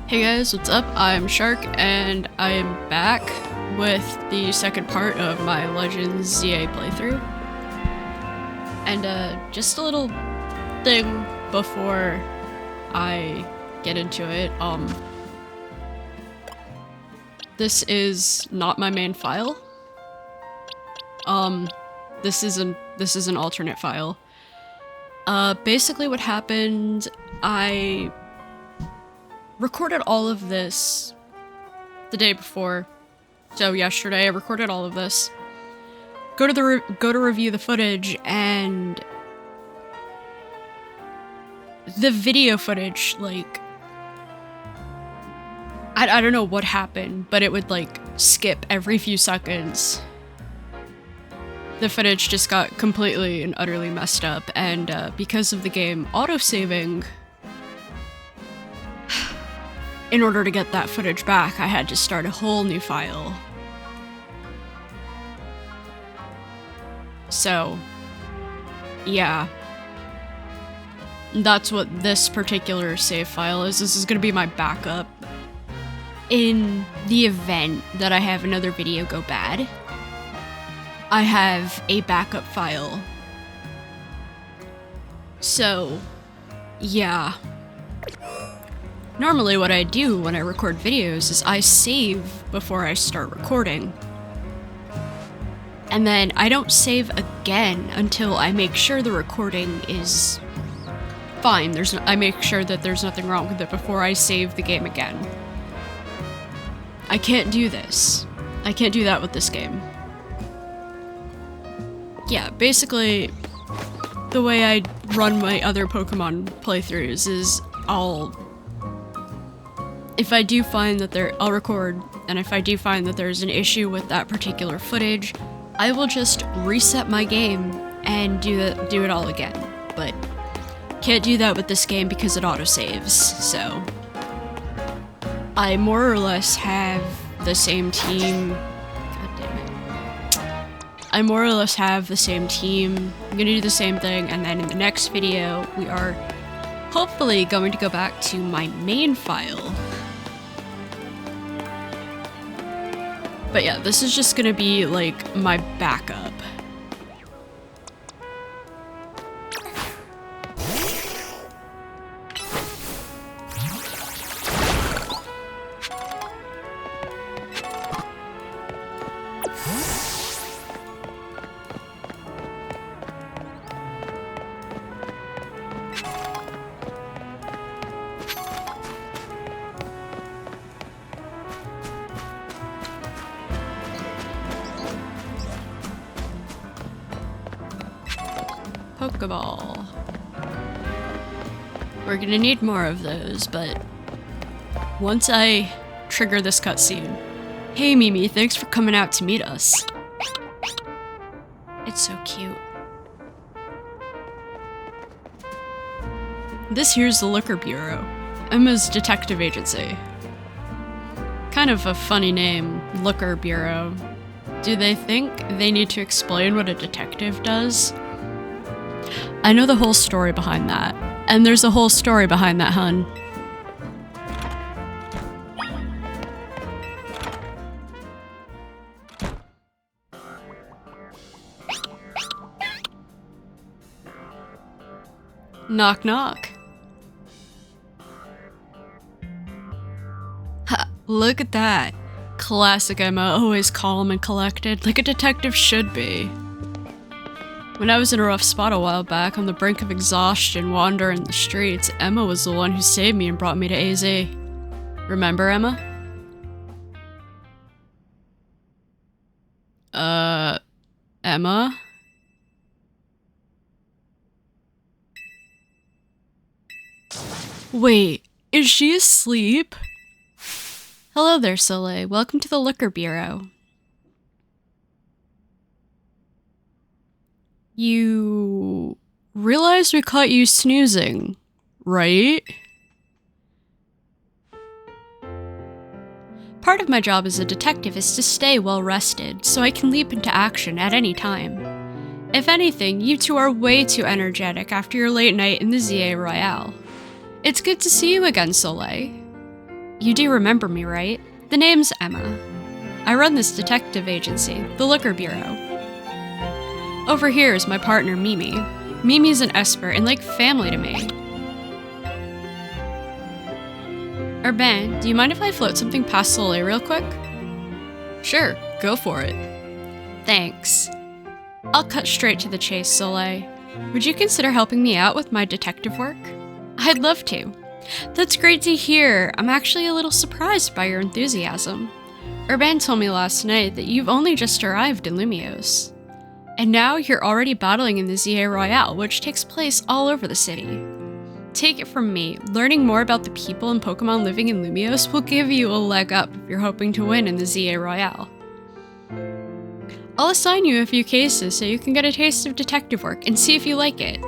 Hey guys, what's up? I'm Shark, and I am back with the second part of my Legends ZA playthrough. And just a little thing before I get into it, this is not my main file. This is an alternate file. Basically what happened, I recorded all of this the day before. So yesterday I recorded all of this. Go to review the footage, and the video footage, like, I don't know what happened, but it would like skip every few seconds. The footage just got completely and utterly messed up, and because of the game autosaving, in order to get that footage back, I had to start a whole new file. So, yeah. That's what this particular save file is. This is gonna be my backup in the event that I have another video go bad. I have a backup file. So, yeah. Normally what I do when I record videos is I save before I start recording. And then I don't save again until I make sure the recording is fine. I make sure that there's nothing wrong with it before I save the game again. I can't do this. I can't do that with this game. Yeah, basically, the way I run my other Pokemon playthroughs is if I do find that I'll record, and if I do find that there's an issue with that particular footage, I will just reset my game and do it all again. But can't do that with this game because it autosaves, so I more or less have the same team. God damn it. I more or less have the same team. I'm gonna do the same thing, and then in the next video, we are hopefully going to go back to my main file. But yeah, this is just gonna be like my backup. Pokeball. We're gonna need more of those, but once I trigger this cutscene. Hey Mimi, thanks for coming out to meet us. It's so cute. This here's the Liquor Bureau, Emma's detective agency. Kind of a funny name, Liquor Bureau. Do they think they need to explain what a detective does? I know the whole story behind that. And there's a whole story behind that, hun. Knock knock. Ha, look at that. Classic Emma, always calm and collected, like a detective should be. When I was in a rough spot a while back, on the brink of exhaustion, wandering the streets, Emma was the one who saved me and brought me to AZ. Remember, Emma? Emma? Wait, is she asleep? Hello there, Soleil. Welcome to the Liquor Bureau. You realize we caught you snoozing, right? Part of my job as a detective is to stay well rested, so I can leap into action at any time. If anything, you two are way too energetic after your late night in the ZA Royale. It's good to see you again, Soleil. You do remember me, right? The name's Emma. I run this detective agency, the Liquor Bureau. Over here is my partner, Mimi. Mimi's an Esper and like family to me. Urban, do you mind if I float something past Soleil real quick? Sure, go for it. Thanks. I'll cut straight to the chase, Soleil. Would you consider helping me out with my detective work? I'd love to. That's great to hear. I'm actually a little surprised by your enthusiasm. Urban told me last night that you've only just arrived in Lumios. And now you're already battling in the ZA Royale, which takes place all over the city. Take it from me, learning more about the people and Pokemon living in Lumios will give you a leg up if you're hoping to win in the ZA Royale. I'll assign you a few cases so you can get a taste of detective work and see if you like it.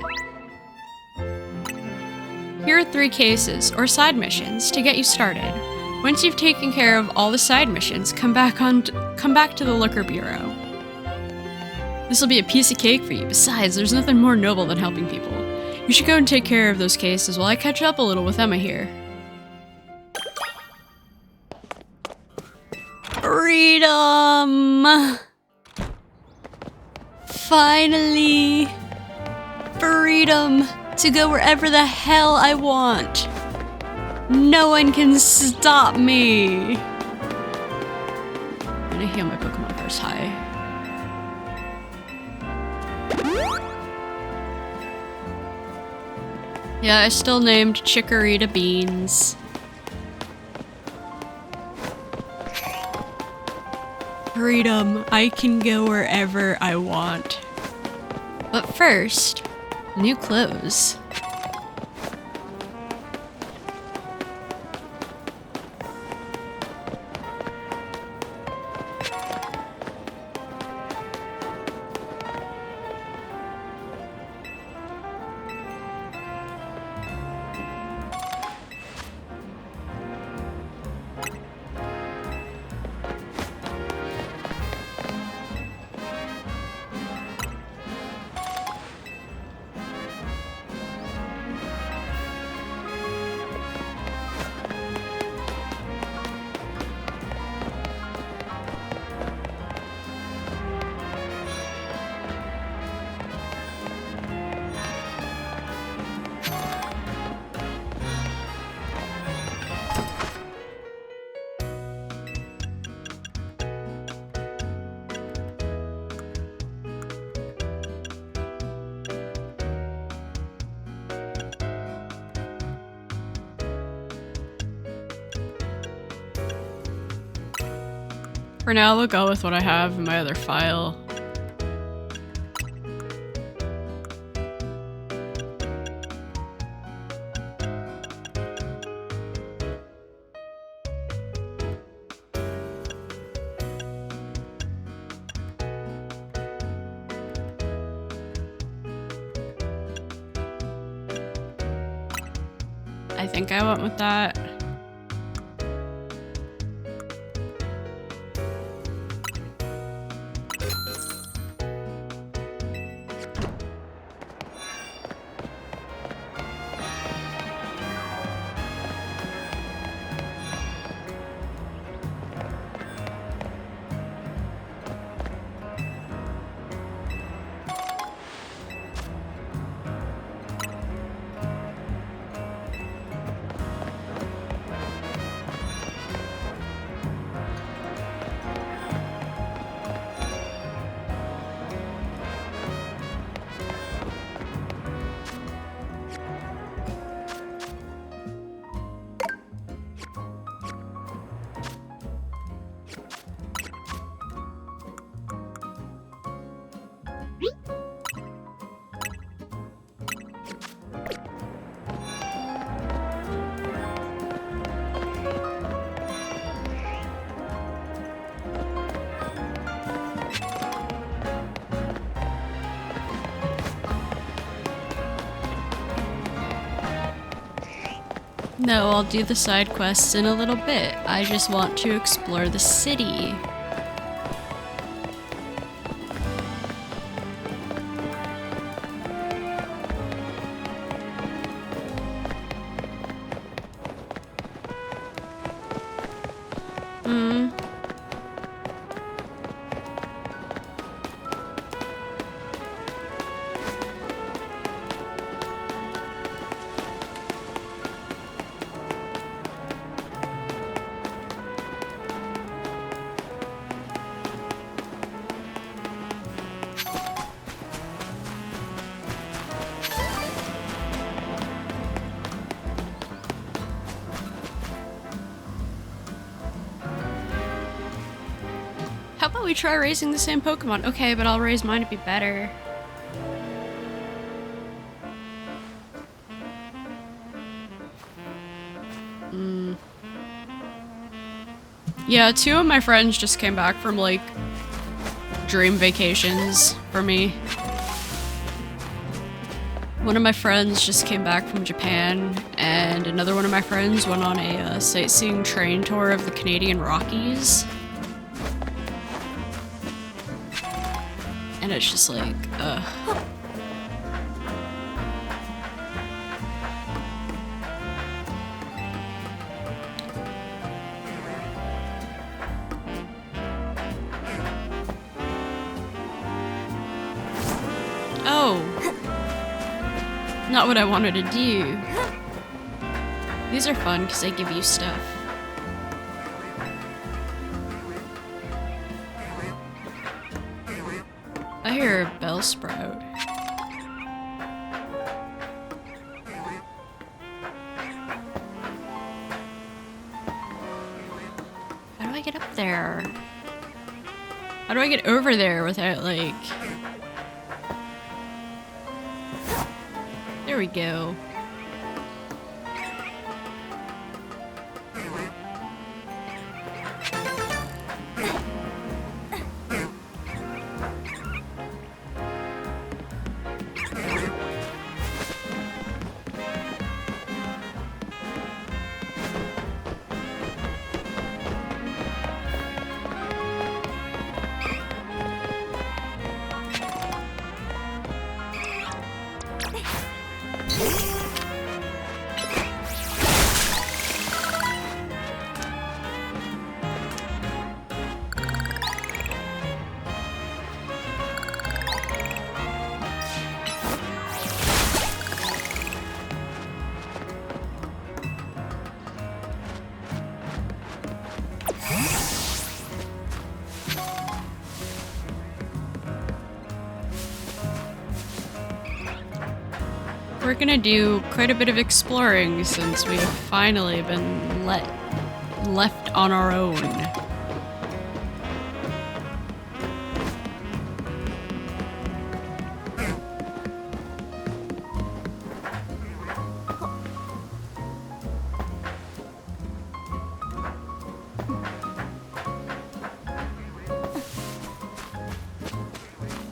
Here are 3 cases, or side missions, to get you started. Once you've taken care of all the side missions, come back to the Liquor Bureau. This will be a piece of cake for you. Besides, there's nothing more noble than helping people. You should go and take care of those cases while I catch up a little with Emma here. Freedom! Finally! Freedom to go wherever the hell I want. No one can stop me. I'm gonna heal my Pokemon first. Hi. Yeah, I still named Chikorita Beans. Freedom, I can go wherever I want. But first, new clothes. For now, we'll go with what I have in my other file. I think I went with that. No, I'll do the side quests in a little bit. I just want to explore the city. Hmm. How about we try raising the same Pokemon? Okay, but I'll raise mine to be better. Yeah, 2 of my friends just came back from, like, dream vacations for me. One of my friends just came back from Japan, and another one of my friends went on a sightseeing train tour of the Canadian Rockies. And it's just like, Oh! Not what I wanted to do. These are fun because they give you stuff. I hear a bell sprout. How do I get up there? How do I get over there without, like... There we go. We're gonna do quite a bit of exploring since we have finally been left on our own.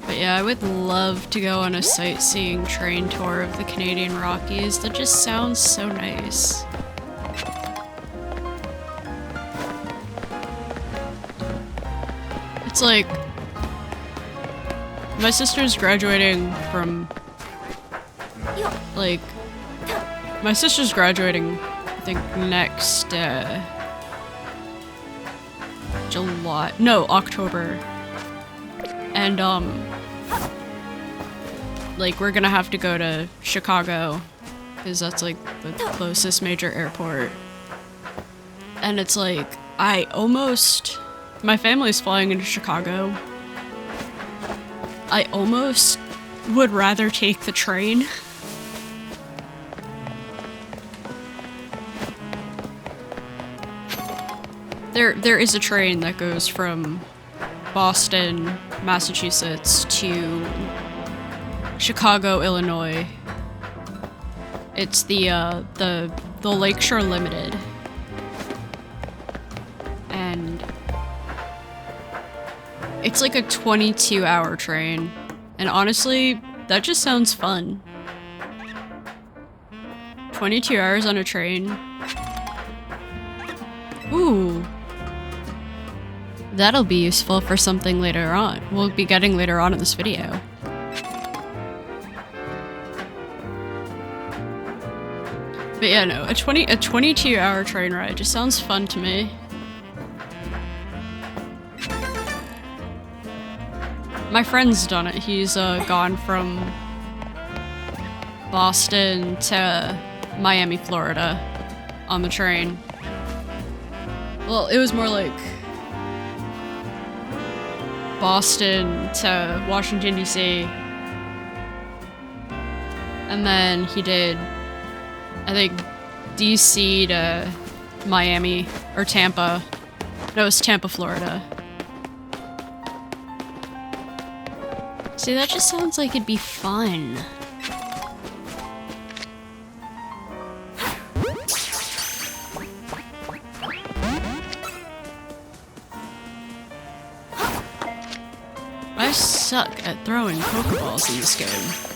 Yeah, I would love to go on a sightseeing train tour of the Canadian Rockies. That just sounds so nice. It's like... my sister's graduating from... like... my sister's graduating, I think, next, July... no, October. And, like, we're gonna have to go to Chicago, because that's, like, the closest major airport. And it's like, my family's flying into Chicago. I almost would rather take the train. There is a train that goes from Boston, Massachusetts to Chicago, Illinois. It's the Lakeshore Limited. And it's like a 22-hour train. And honestly, that just sounds fun. 22 hours on a train. Ooh. That'll be useful for something later on. We'll be getting later on in this video. But yeah, no, a 22-hour train ride just sounds fun to me. My friend's done it. He's gone from Boston to Miami, Florida on the train. Well, it was more like Boston to Washington, D.C. And then he did, I think, D.C. to Miami, or Tampa. No, it's Tampa, Florida. See, that just sounds like it'd be fun. I suck at throwing Pokeballs in this game.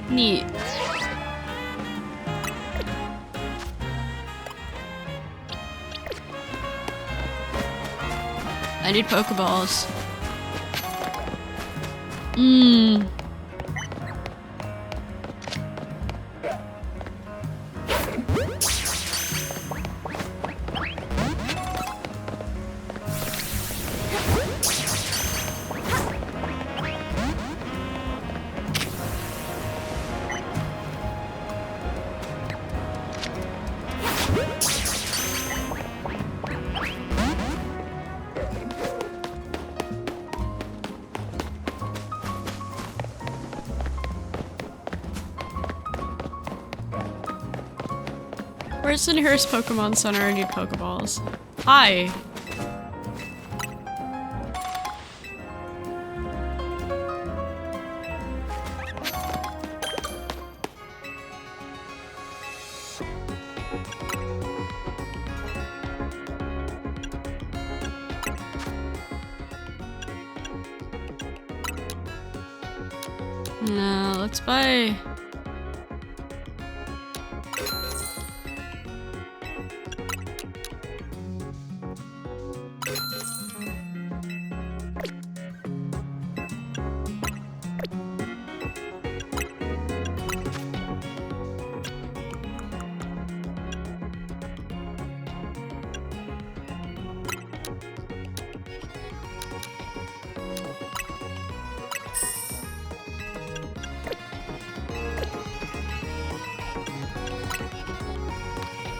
Neat. I need Pokeballs. Where's the nearest Pokemon Center? I need Pokeballs. Hi! No, let's buy...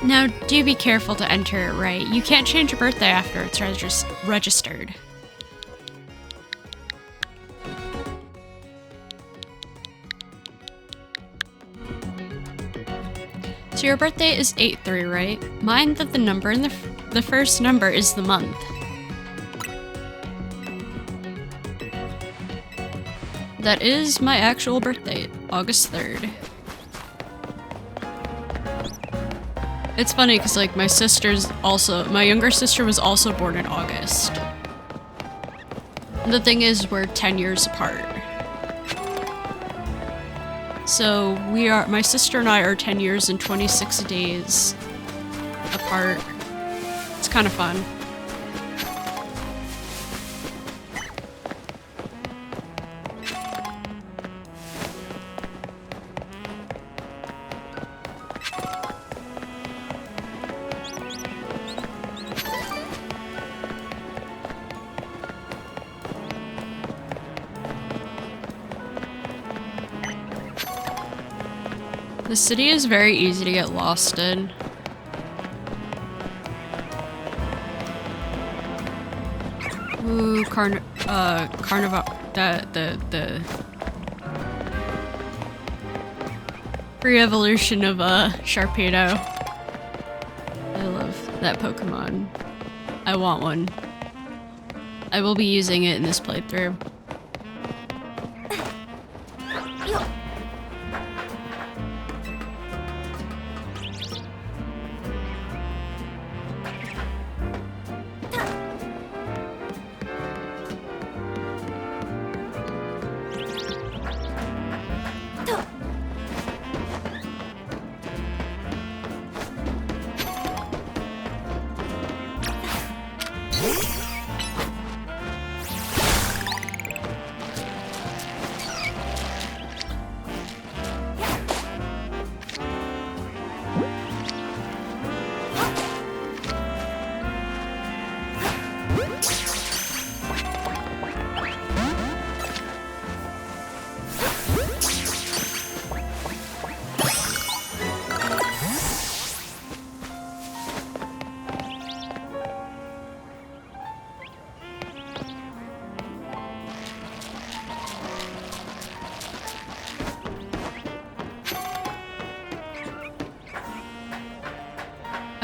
Now, do be careful to enter it right. You can't change your birthday after it's registered. So your birthday is 8/3, right? Mind that the number in the first number is the month. That is my actual birthday, August 3rd. It's funny because, like, my younger sister was also born in August. The thing is, we're 10 years apart. So my sister and I are 10 years and 26 days apart. It's kind of fun. The city is very easy to get lost in. Ooh, Carnival, the free evolution of Sharpedo. I love that Pokemon. I want one. I will be using it in this playthrough.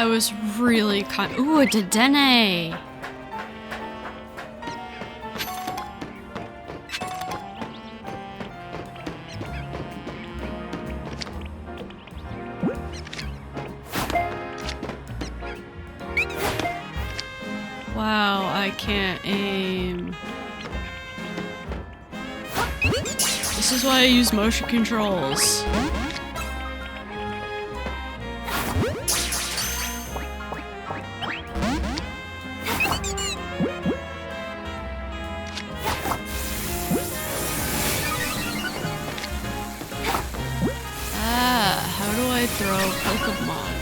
That was really kind. Ooh, a Dedenne! Wow, I can't aim. This is why I use motion controls. How do I throw Pokemon?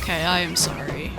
Okay, I am sorry.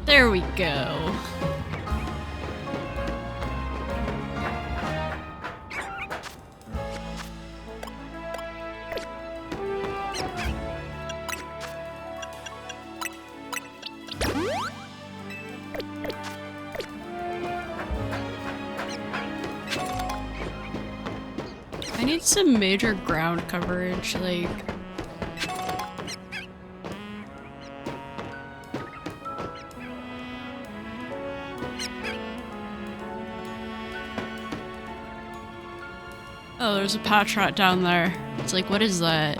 There we go. I need some major ground coverage, like... Oh, there's a patch rat down there. It's like, what is that?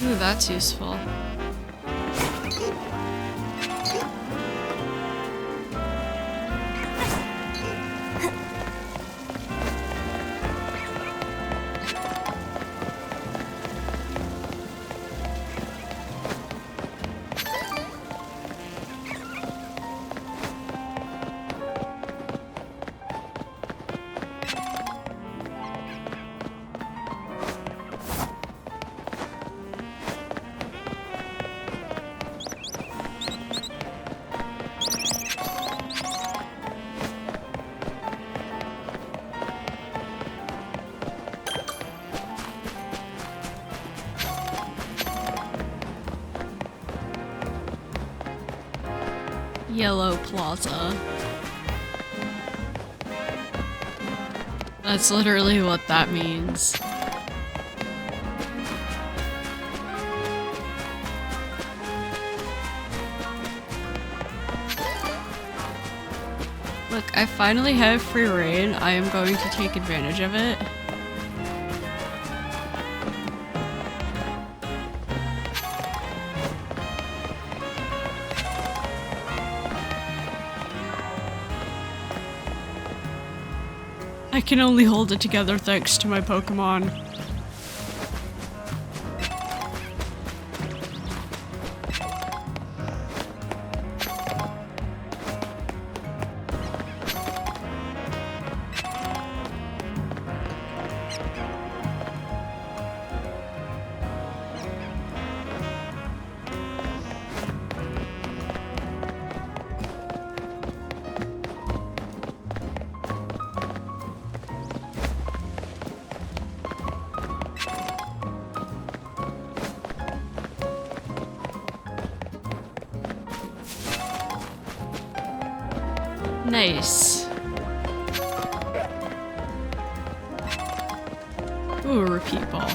Ooh, that's useful. Yellow Plaza. That's literally what that means. Look, I finally have free reign. I am going to take advantage of it. I can only hold it together thanks to my Pokemon. Nice. Ooh, a repeat ball.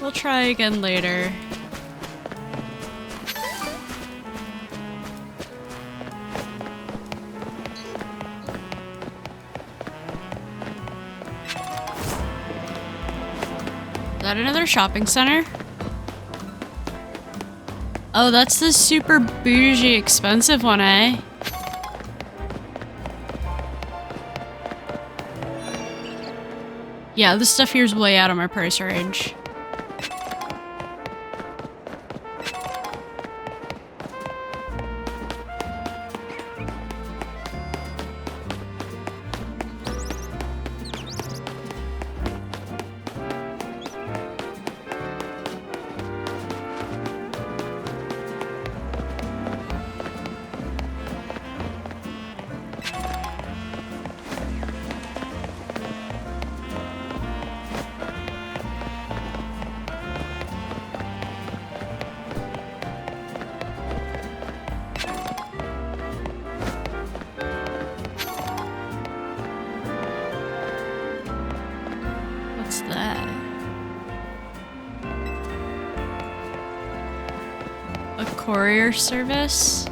We'll try again later. Is that another shopping center? Oh, that's the super bougie expensive one, eh? Yeah, this stuff here's way out of my price range. What's that? A courier service?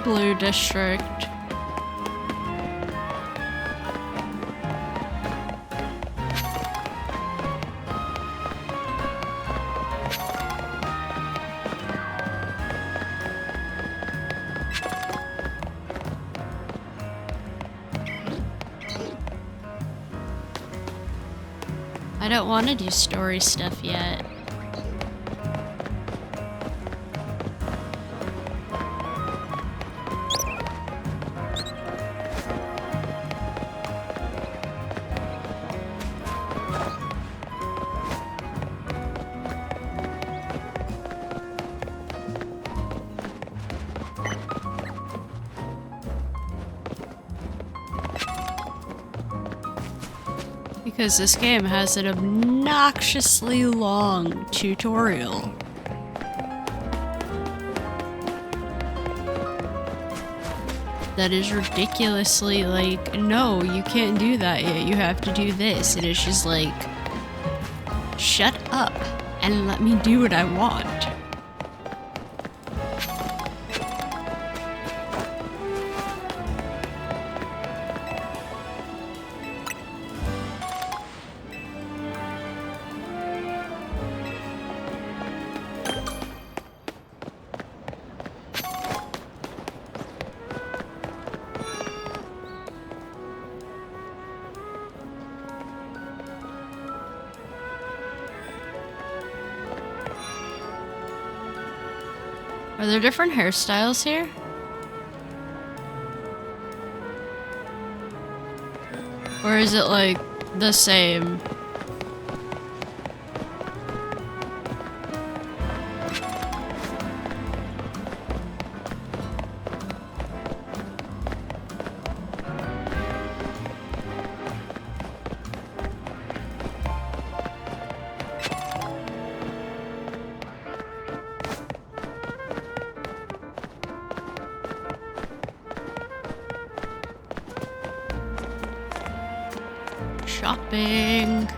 Blue district. I don't want to do story stuff yet. Because this game has an obnoxiously long tutorial. That is ridiculously like, no, you can't do that yet, you have to do this. And it's just like, shut up and let me do what I want. Are there different hairstyles here? Or is it like the same? shopping.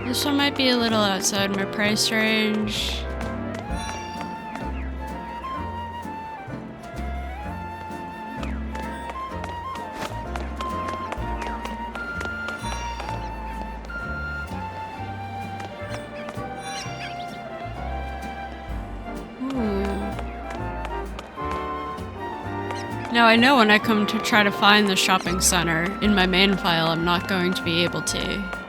This one might be a little outside my price range. Now I know when I come to try to find the shopping center in my main file, I'm not going to be able to.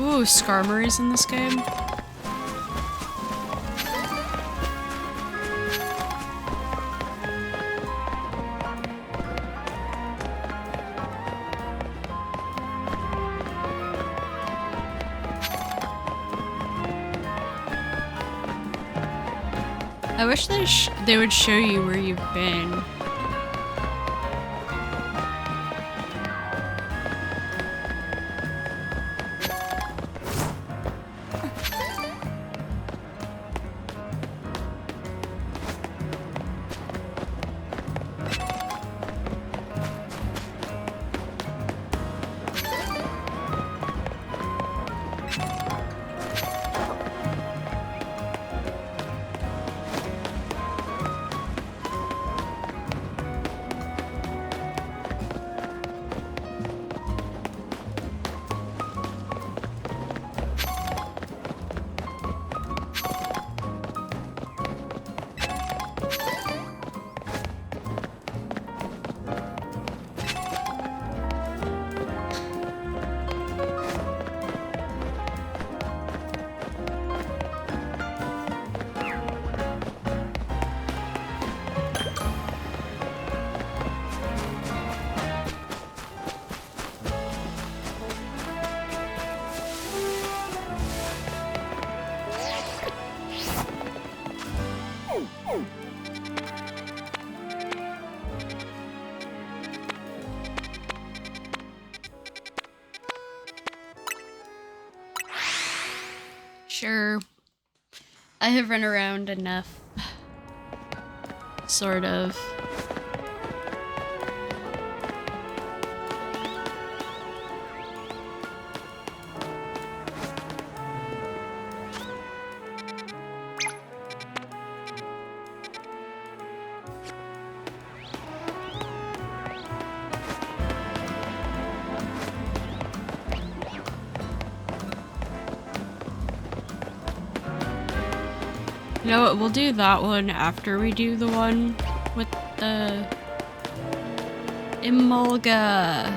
Ooh, Skarmory's in this game. I wish they would show you where you've been. Sure. I have run around enough. Sort of. You know what, we'll do that one after we do the one with the Emolga.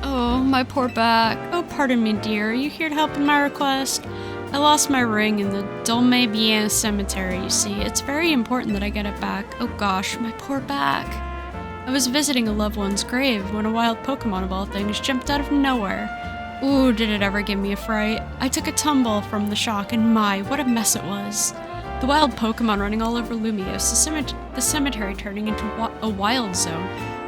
Oh, my poor back. Oh, pardon me, dear. Are you here to help with my request? I lost my ring in the Dolmebien cemetery, you see. It's very important that I get it back. Oh gosh, my poor back. I was visiting a loved one's grave when a wild Pokemon of all things jumped out of nowhere. Ooh, did it ever give me a fright. I took a tumble from the shock and my, what a mess it was. The wild Pokemon running all over Lumios, the cemetery turning into a wild zone.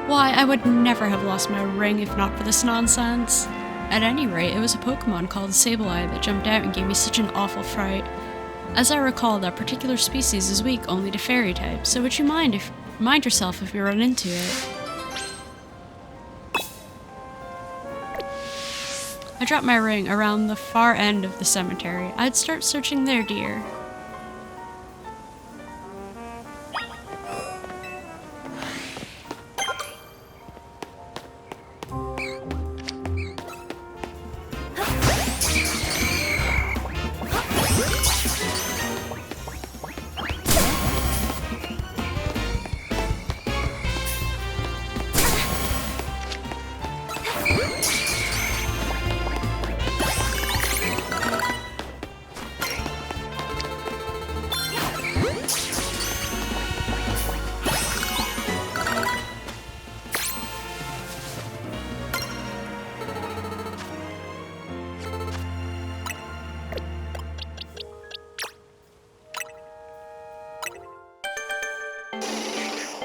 Why, I would never have lost my ring if not for this nonsense. At any rate, it was a Pokemon called Sableye that jumped out and gave me such an awful fright. As I recall, that particular species is weak only to fairy types, so would you mind yourself if we run into it? I dropped my ring around the far end of the cemetery. I'd start searching there, dear.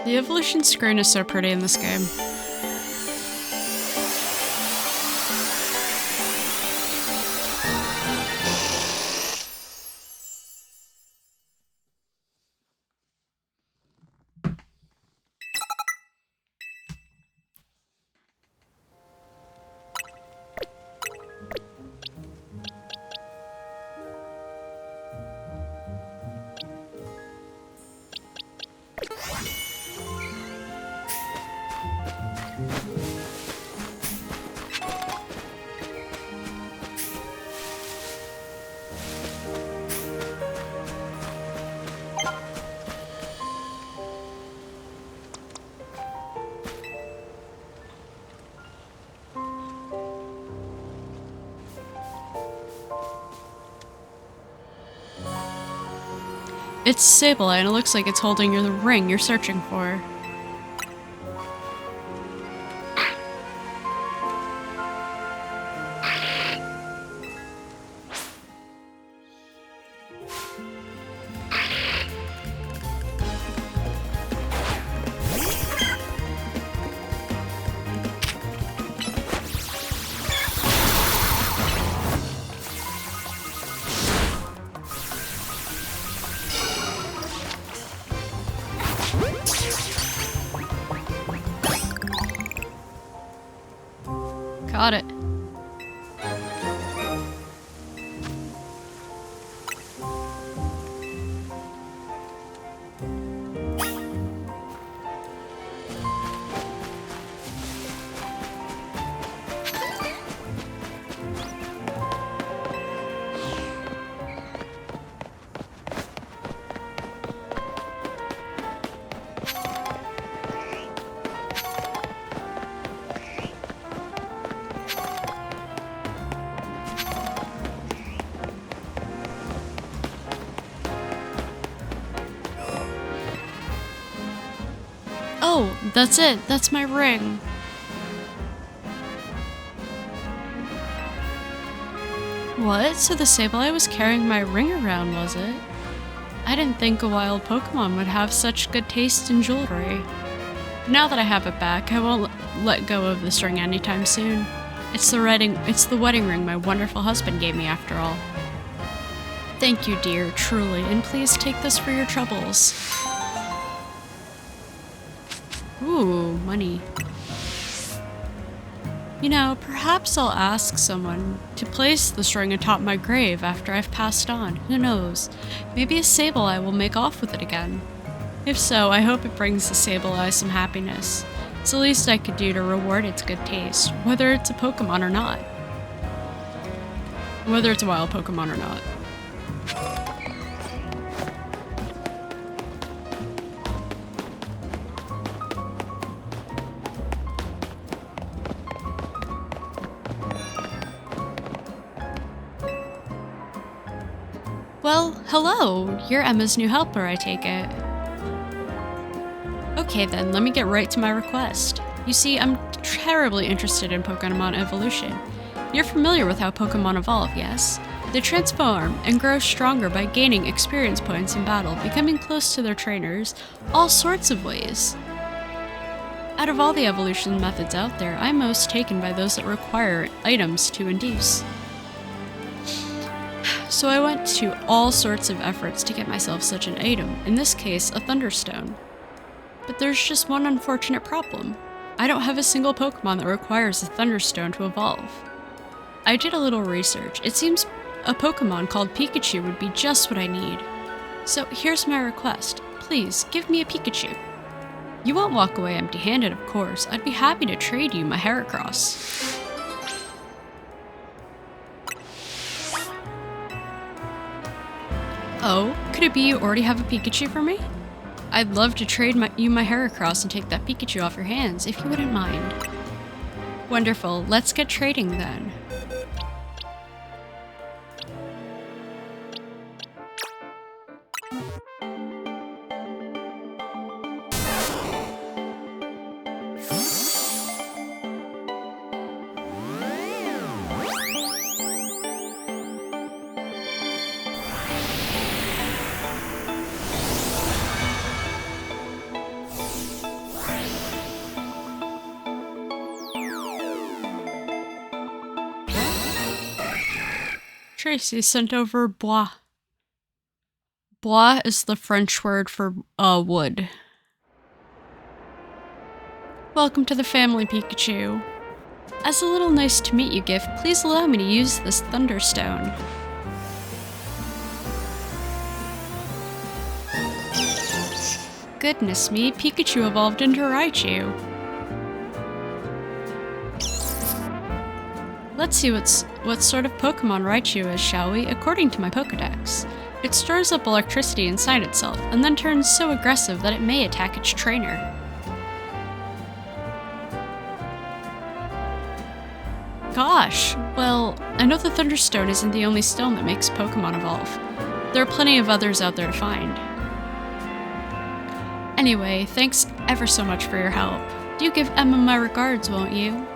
The evolution screen is so pretty in this game. It's Sableye, and it looks like it's holding the ring you're searching for. Got it. Oh, that's it. That's my ring. What? So the Sableye was carrying my ring around, was it? I didn't think a wild Pokemon would have such good taste in jewelry. But now that I have it back, I won't let go of this ring anytime soon. It's the wedding ring my wonderful husband gave me after all. Thank you, dear, truly, and please take this for your troubles. Ooh, money. You know, perhaps I'll ask someone to place this ring atop my grave after I've passed on. Who knows? Maybe a Sableye will make off with it again. If so, I hope it brings the Sableye some happiness. It's the least I could do to reward its good taste, whether it's a Pokemon or not. Whether it's a wild Pokemon or not. Well, hello! You're Emma's new helper, I take it. Okay then, let me get right to my request. You see, I'm terribly interested in Pokemon evolution. You're familiar with how Pokemon evolve, yes? They transform and grow stronger by gaining experience points in battle, becoming close to their trainers, all sorts of ways. Out of all the evolution methods out there, I'm most taken by those that require items to induce. So I went to all sorts of efforts to get myself such an item, in this case, a Thunderstone. But there's just one unfortunate problem. I don't have a single Pokemon that requires a Thunderstone to evolve. I did a little research. It seems a Pokemon called Pikachu would be just what I need. So here's my request. Please, give me a Pikachu. You won't walk away empty-handed, of course. I'd be happy to trade you my Heracross. Oh, could it be you already have a Pikachu for me? I'd love to trade you my Heracross and take that Pikachu off your hands, if you wouldn't mind. Wonderful, let's get trading then. Tracy sent over bois. Bois is the French word for wood. Welcome to the family, Pikachu. As a little nice to meet you gift, please allow me to use this Thunderstone. Goodness me, Pikachu evolved into Raichu. Let's see what sort of Pokemon Raichu is, shall we? According to my Pokedex, it stores up electricity inside itself, and then turns so aggressive that it may attack its trainer. Gosh, well, I know the Thunderstone isn't the only stone that makes Pokemon evolve. There are plenty of others out there to find. Anyway, thanks ever so much for your help. Do give Emma my regards, won't you?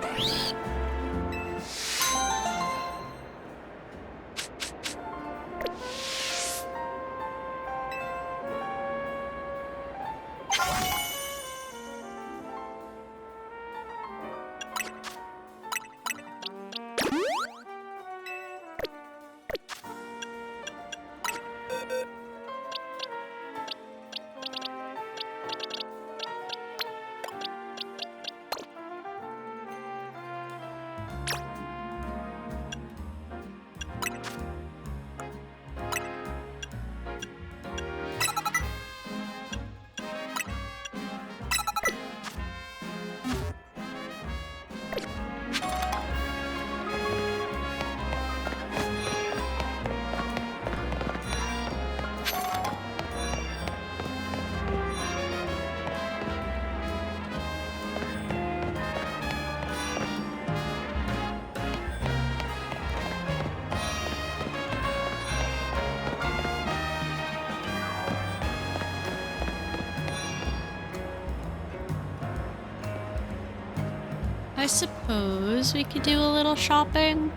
I suppose we could do a little shopping?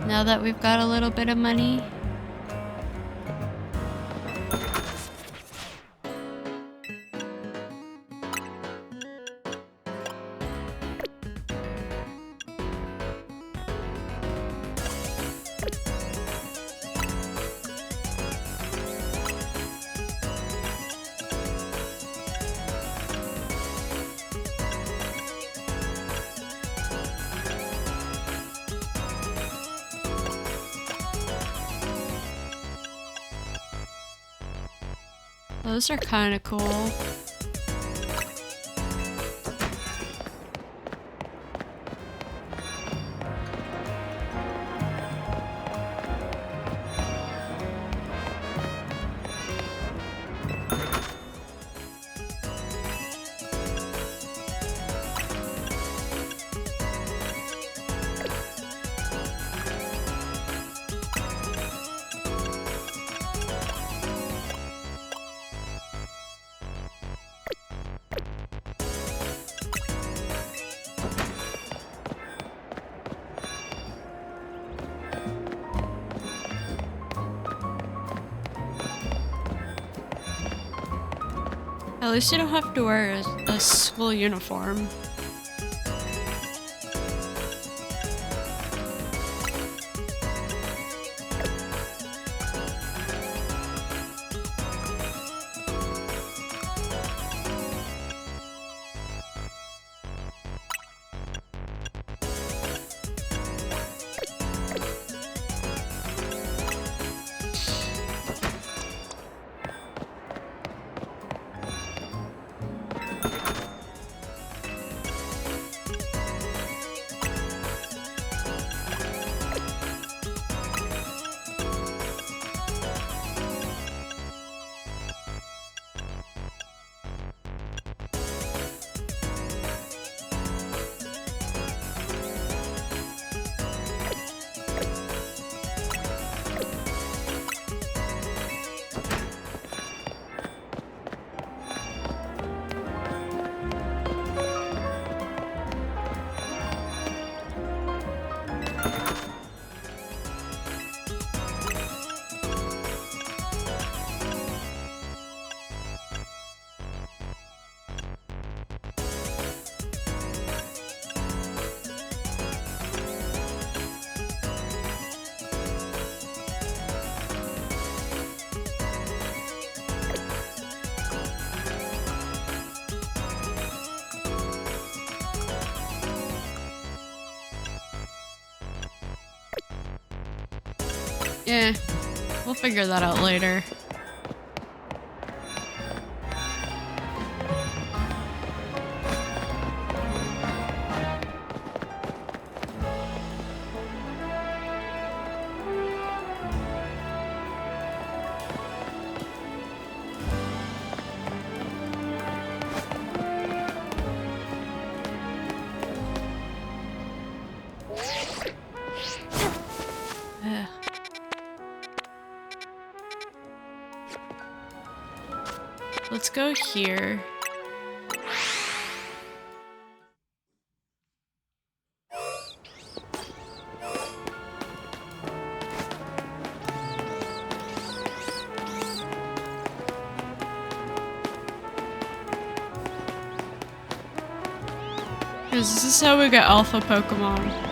Now that we've got a little bit of money. Those are kind of cool. At least you don't have to wear a school uniform. Yeah, we'll figure that out later. Let's go here. Because this is how we get alpha Pokemon.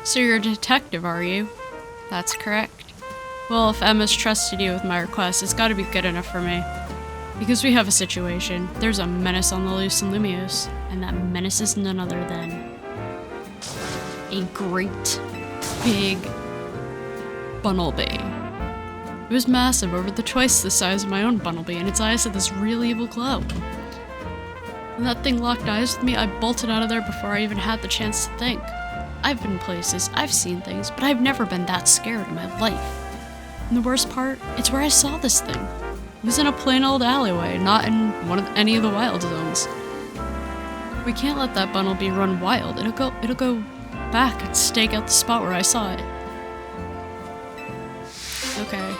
So you're a detective, are you? That's correct. Well, if Emma's trusted you with my request, it's gotta be good enough for me. Because we have a situation. There's a menace on the loose in Lumiose, and that menace is none other than a great big Bunnelby. It was massive, over twice the size of my own Bunnelby, and its eyes had this real evil glow. When that thing locked eyes with me, I bolted out of there before I even had the chance to think. I've been places, I've seen things, but I've never been that scared in my life. And the worst part, it's where I saw this thing. It was in a plain old alleyway, not in any of the wild zones. We can't let that Bunnelby run wild. It'll go back and stake out the spot where I saw it. Okay.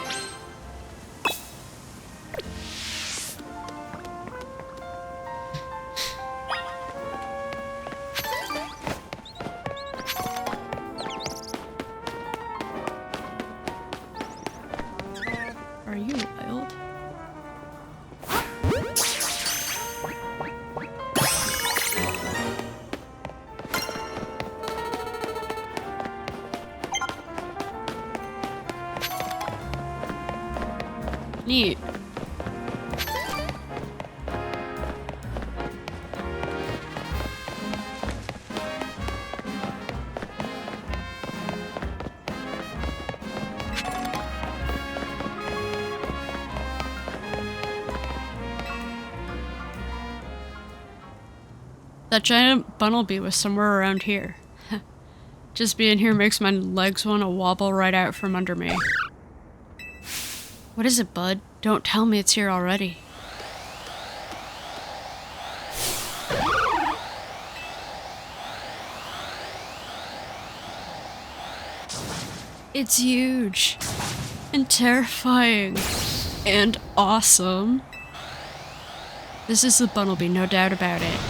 Are you wild? Neat. That giant Bunnelby was somewhere around here. Just being here makes my legs want to wobble right out from under me. What is it, bud? Don't tell me it's here already. It's huge. And terrifying. And awesome. This is the Bunnelby, no doubt about it.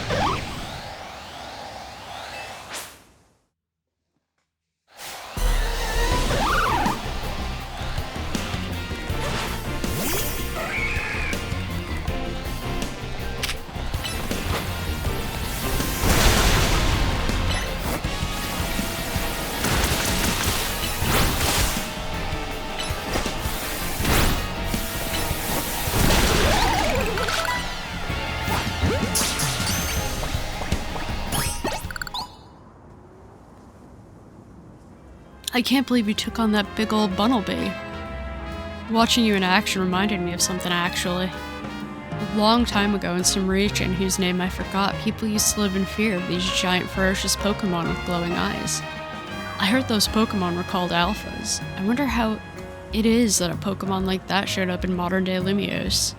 I can't believe you took on that big old Bunnelby. Watching you in action reminded me of something, actually. A long time ago in some region whose name I forgot, people used to live in fear of these giant ferocious Pokemon with glowing eyes. I heard those Pokemon were called Alphas. I wonder how it is that a Pokemon like that showed up in modern-day Lumiose.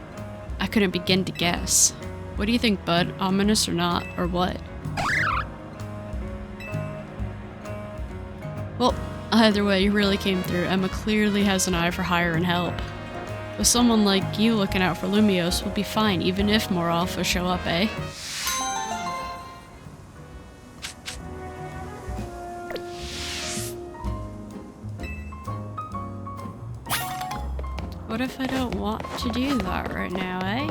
I couldn't begin to guess. What do you think, bud? Ominous or not? Or what? Well, either way, you really came through. Emma clearly has an eye for hire and help. With someone like you looking out for Lumiose, we'll be fine, even if more alphas show up, eh? What if I don't want to do that right now, eh?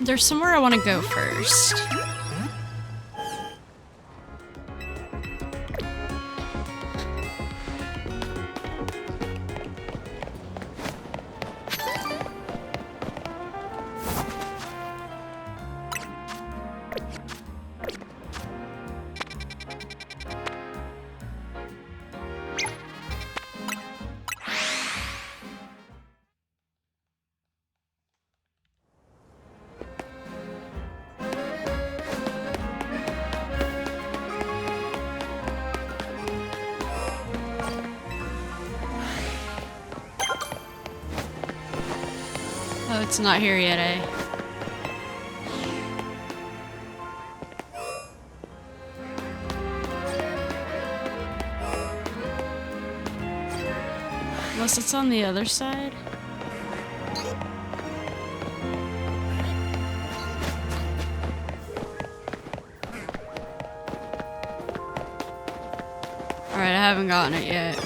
there's somewhere I want to go first. Oh, it's not here yet, eh? Unless it's on the other side? Alright, I haven't gotten it yet.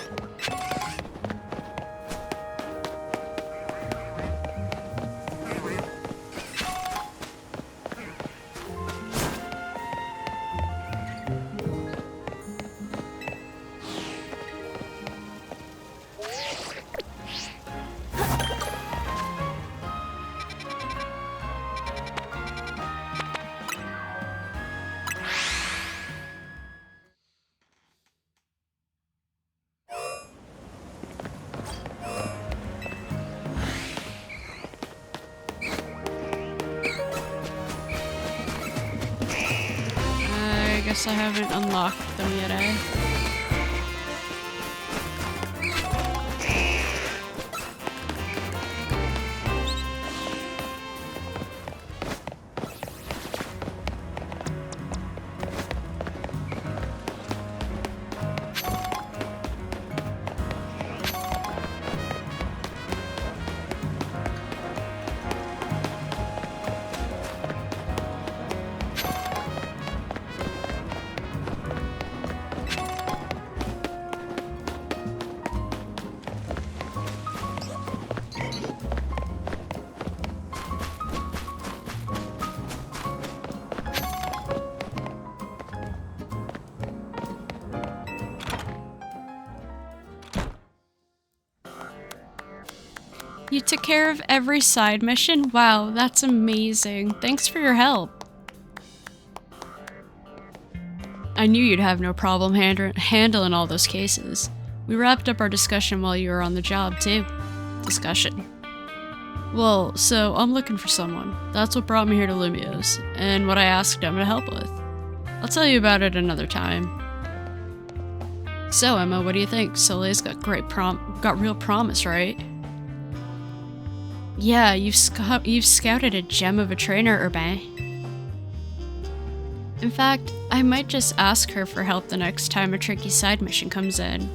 I guess I haven't unlocked them yet, eh? You took care of every side mission? Wow, that's amazing. Thanks for your help. I knew you'd have no problem handling all those cases. We wrapped up our discussion while you were on the job, too. Discussion. Well, so I'm looking for someone. That's what brought me here to Lumio's, and what I asked Emma to help with. I'll tell you about it another time. So, Emma, what do you think? Soleil's got real promise, right? Yeah, you've scouted a gem of a trainer, Urbain. In fact, I might just ask her for help the next time a tricky side mission comes in.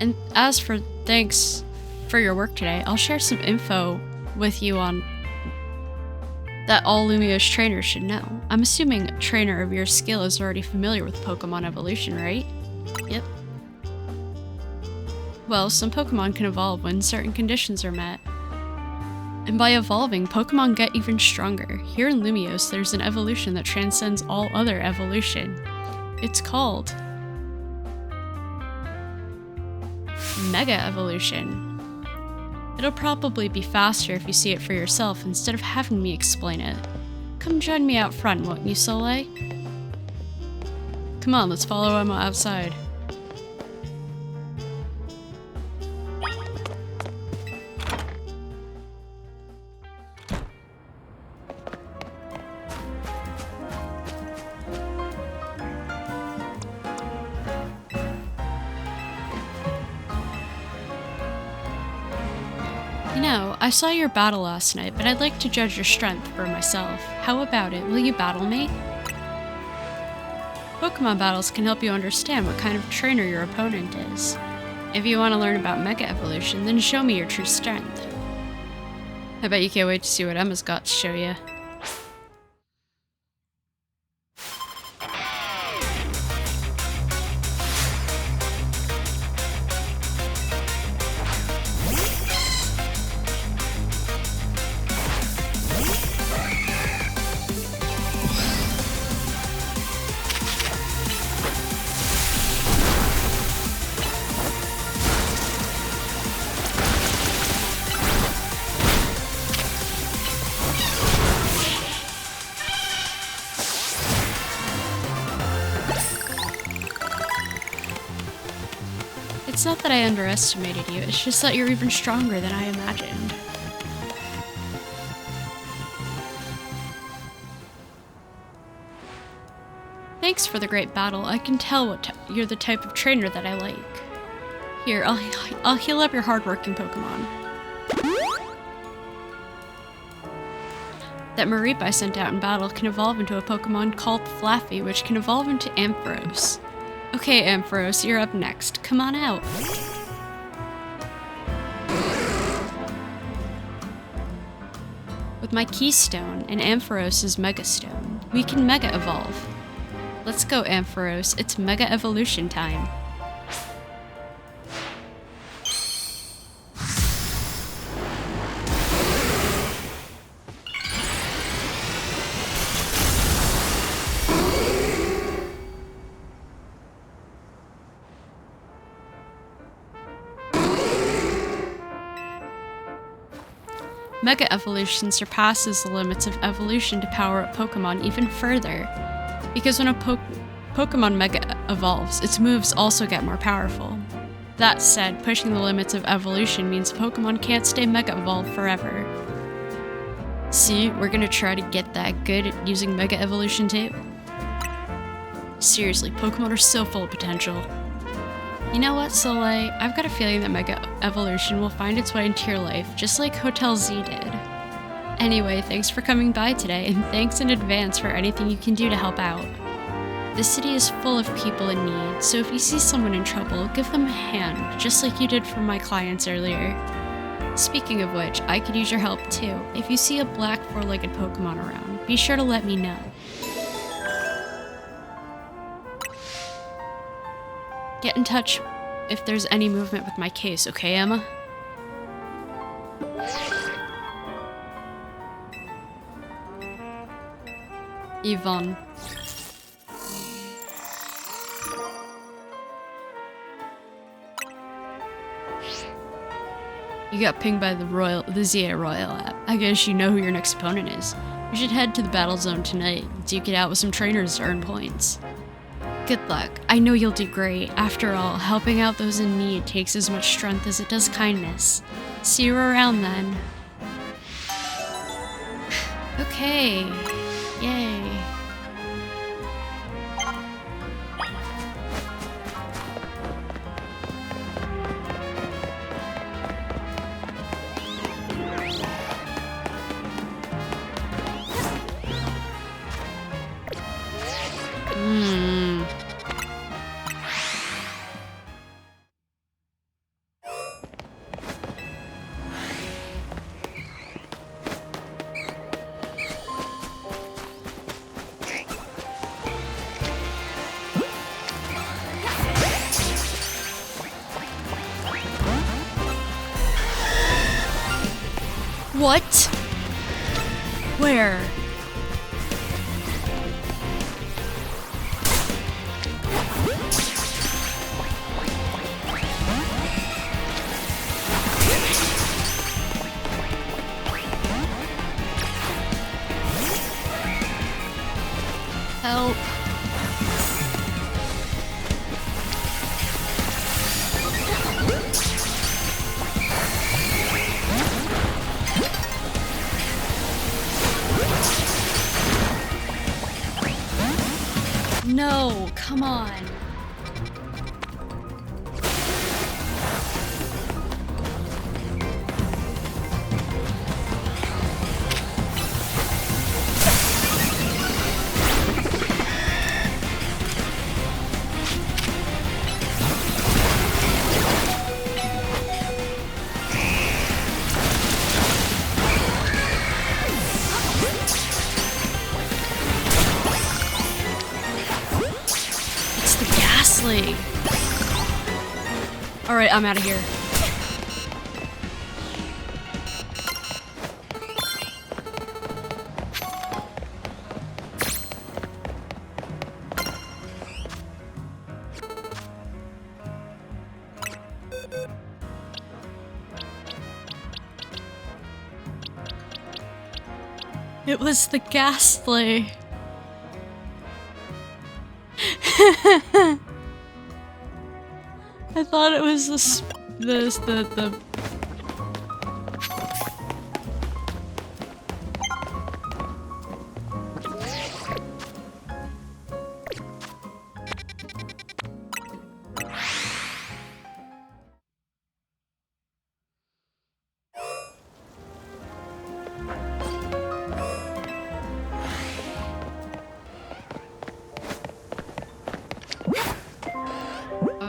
And as for thanks for your work today, I'll share some info with you on that all Lumio's trainers should know. I'm assuming a trainer of your skill is already familiar with Pokemon evolution, right? Yep. Well, some Pokemon can evolve when certain conditions are met. And by evolving, Pokemon get even stronger. Here in Lumiose, there's an evolution that transcends all other evolution. It's called Mega Evolution. It'll probably be faster if you see it for yourself instead of having me explain it. Come join me out front, won't you, Soleil? Come on, let's follow Emma outside. You know, I saw your battle last night, but I'd like to judge your strength for myself. How about it? Will you battle me? Pokemon battles can help you understand what kind of trainer your opponent is. If you want to learn about Mega Evolution, then show me your true strength. I bet you can't wait to see what Emma's got to show you. It's not that I underestimated you, it's just that you're even stronger than I imagined. Thanks for the great battle. I can tell you're the type of trainer that I like. Here, I'll heal up your hardworking Pokemon. That Mareep I sent out in battle can evolve into a Pokemon called Flaffy, which can evolve into Ampharos. Okay, Ampharos, you're up next. Come on out. With my Keystone and Ampharos' Mega Stone, we can Mega Evolve. Let's go, Ampharos. It's Mega Evolution time. Mega Evolution surpasses the limits of evolution to power up Pokemon even further. Because when a Pokemon Mega evolves, its moves also get more powerful. That said, pushing the limits of evolution means Pokemon can't stay Mega Evolved forever. See, we're gonna try to get that good at using Mega Evolution too. Seriously, Pokemon are so full of potential. You know what, Soleil? I've got a feeling that Mega Evolution will find its way into your life, just like Hotel Z did. Anyway, thanks for coming by today, and thanks in advance for anything you can do to help out. The city is full of people in need, so if you see someone in trouble, give them a hand, just like you did for my clients earlier. Speaking of which, I could use your help too. If you see a black four-legged Pokemon around, be sure to let me know. Get in touch if there's any movement with my case, okay, Emma? Yvonne. You got pinged by the ZA Royal app. I guess you know who your next opponent is. You should head to the battle zone tonight, duke it out with some trainers to earn points. Good luck. I know you'll do great. After all, helping out those in need takes as much strength as it does kindness. See you around then. Okay. Yay. What? Where? Help. No, come on. Alright, I'm out of here. It was the Ghastly. I thought it was the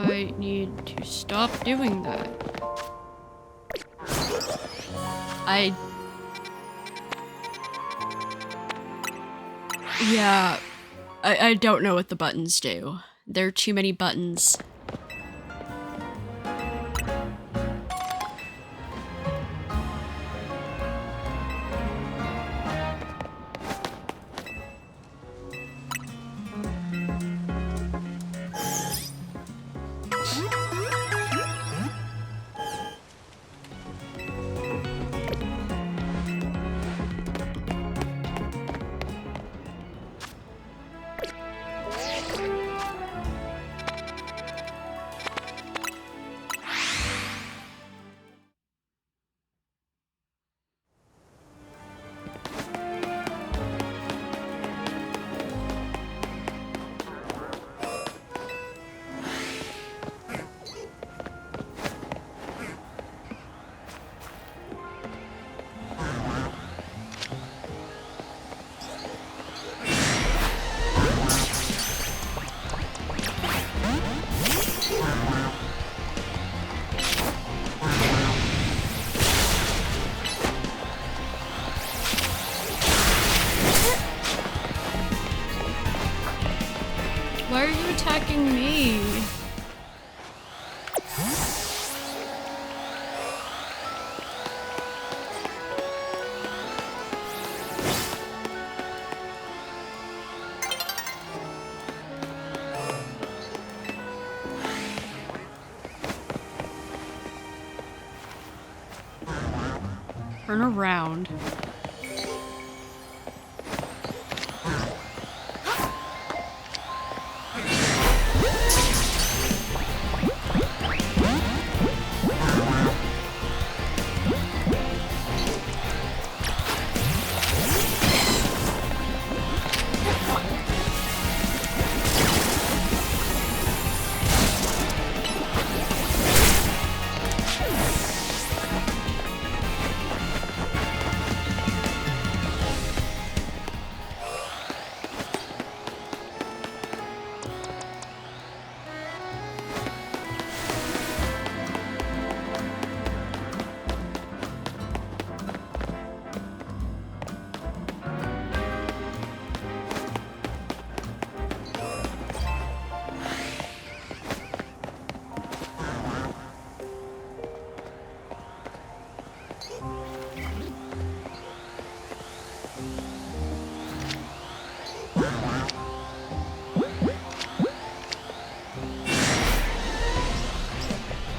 I need to stop doing that. Yeah, I don't know what the buttons do. There are too many buttons. Why are you attacking me? Turn around.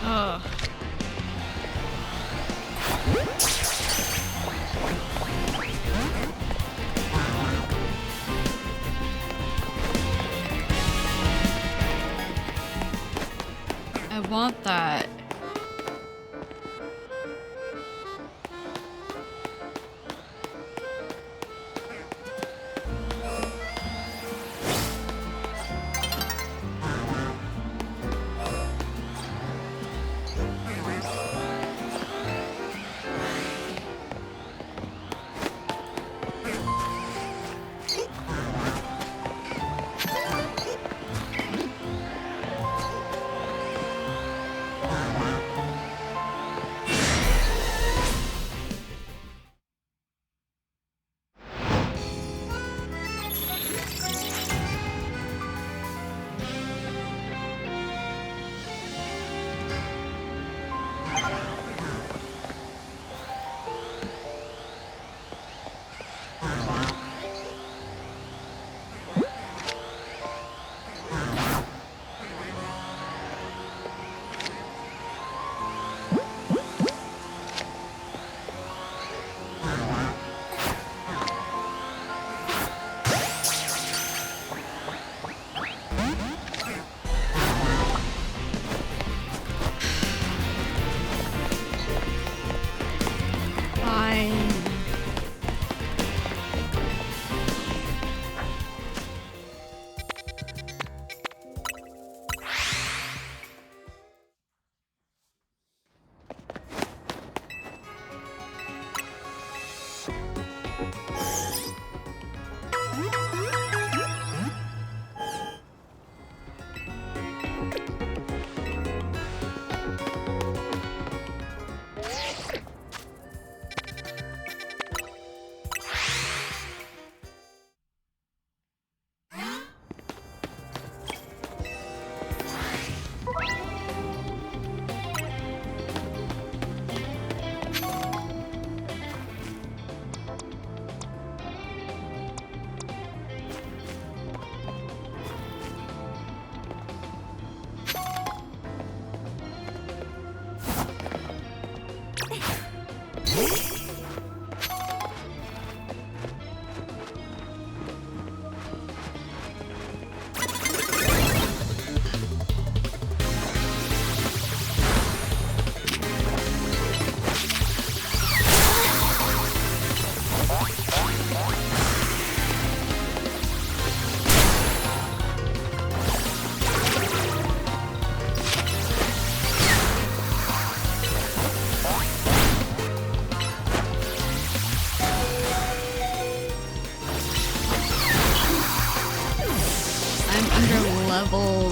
Ugh. I want that.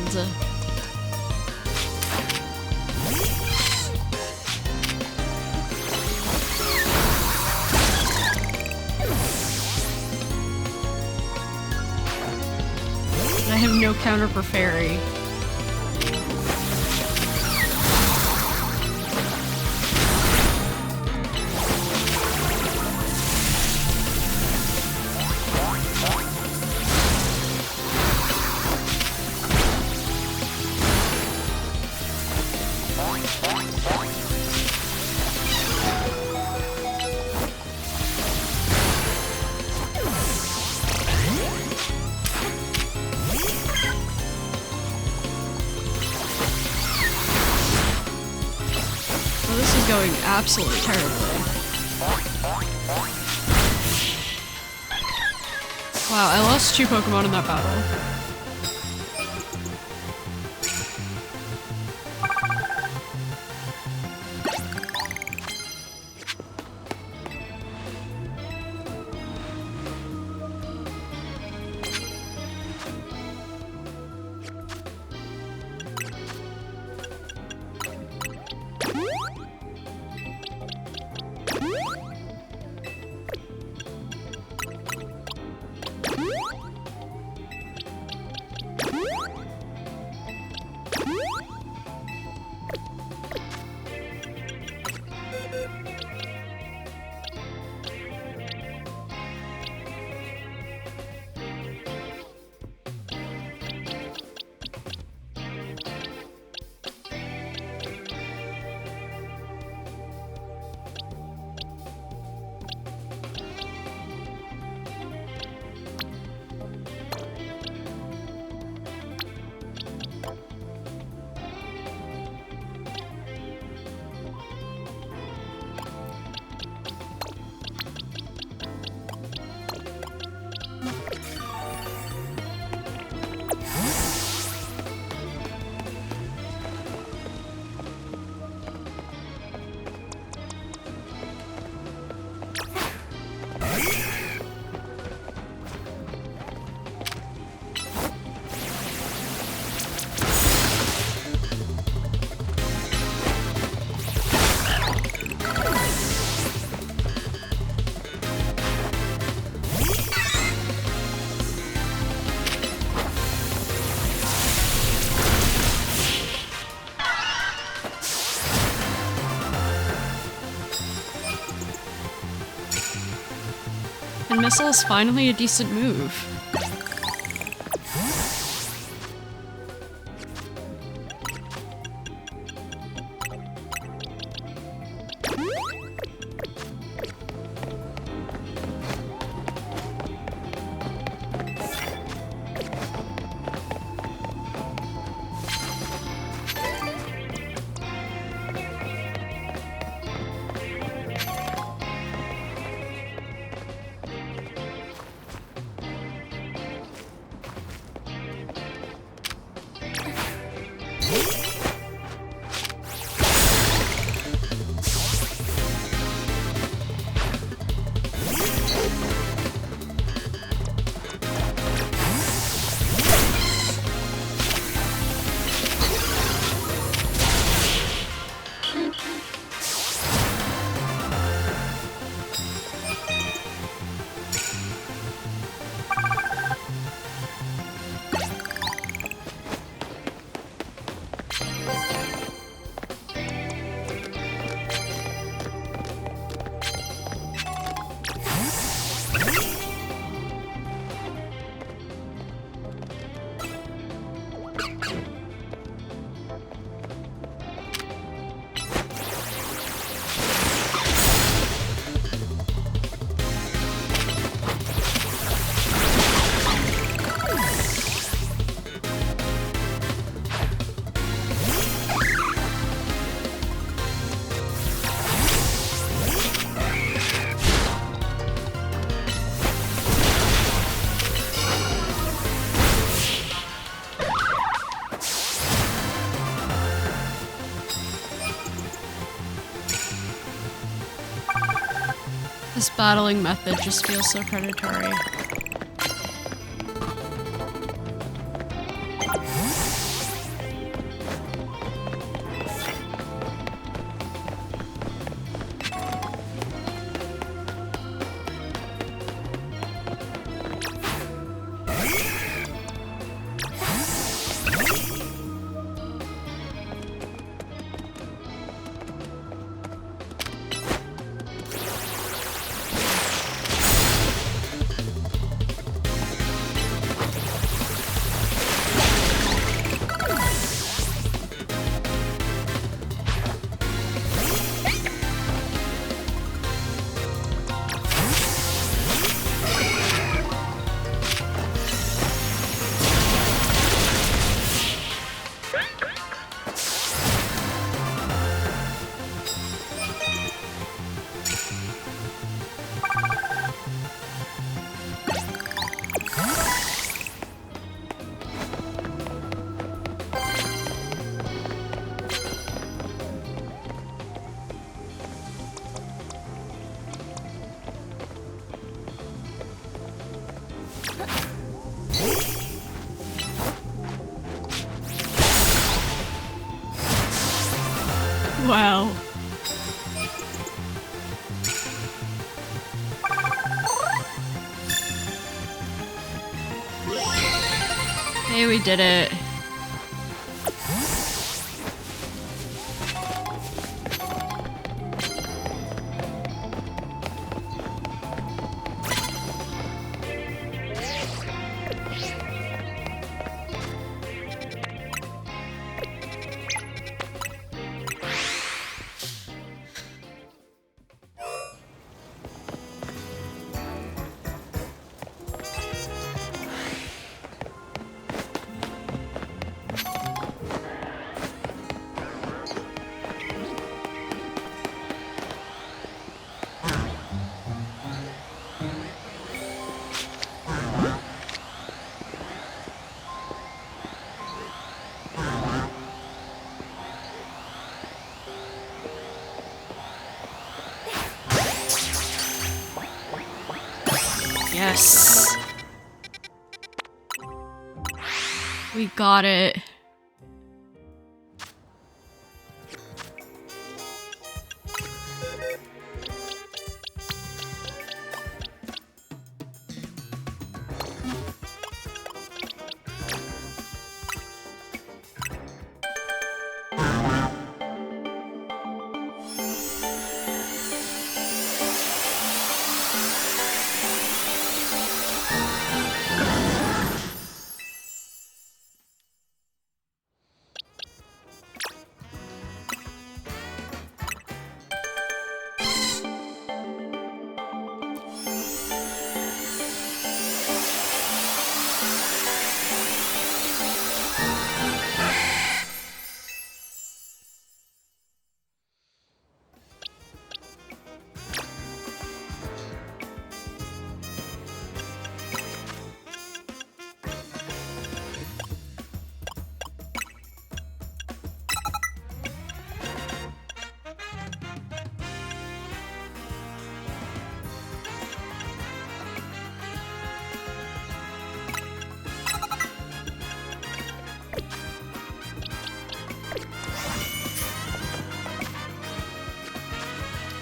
wild. I have no counter for fairy. Going absolutely terribly. Wow, I lost 2 Pokemon in that battle. And Missile is finally a decent move. This battling method just feels so predatory. Wow. Hey, we did it. Yes. We got it.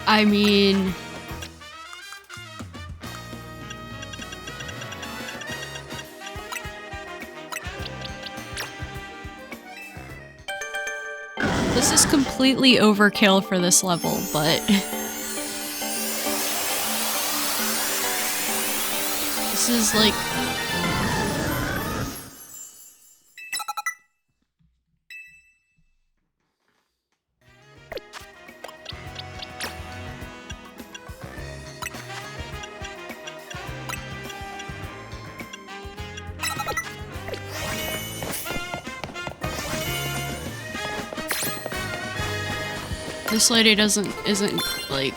I mean... This is completely overkill for this level, but... This is like... This lady isn't like...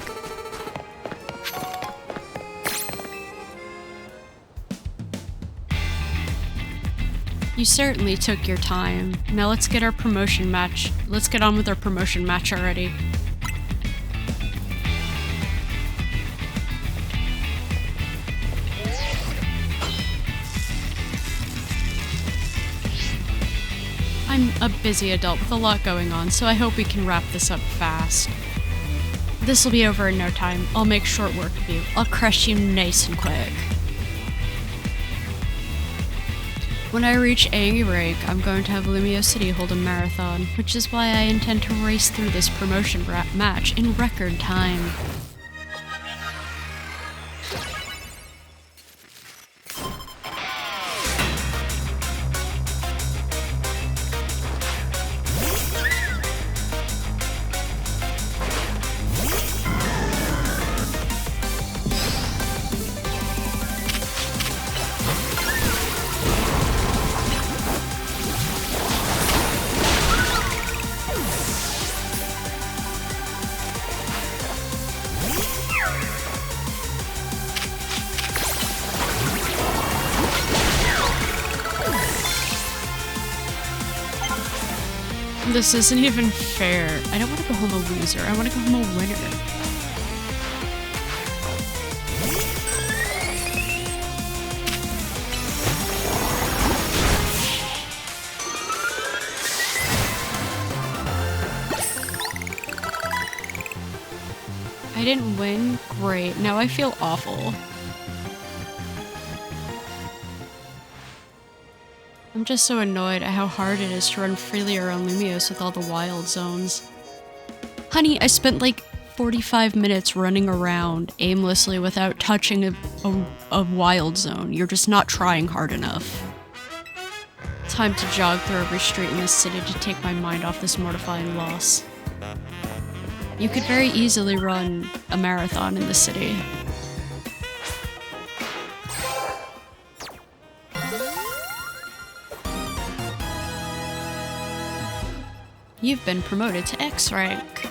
You certainly took your time. Now let's get our promotion match. Let's get on with our promotion match already. I'm a busy adult with a lot going on, so I hope we can wrap this up fast. This'll be over in no time. I'll make short work of you. I'll crush you nice and quick. When I reach A rank, I'm going to have Lumio City hold a marathon, which is why I intend to race through this promotion match in record time. This isn't even fair. I don't want to go home a loser. I want to go home a winner. I didn't win? Great. Now I feel awful. I'm just so annoyed at how hard it is to run freely around Lumios with all the wild zones. Honey, I spent like 45 minutes running around aimlessly without touching a wild zone. You're just not trying hard enough. Time to jog through every street in this city to take my mind off this mortifying loss. You could very easily run a marathon in the city. You've been promoted to X rank.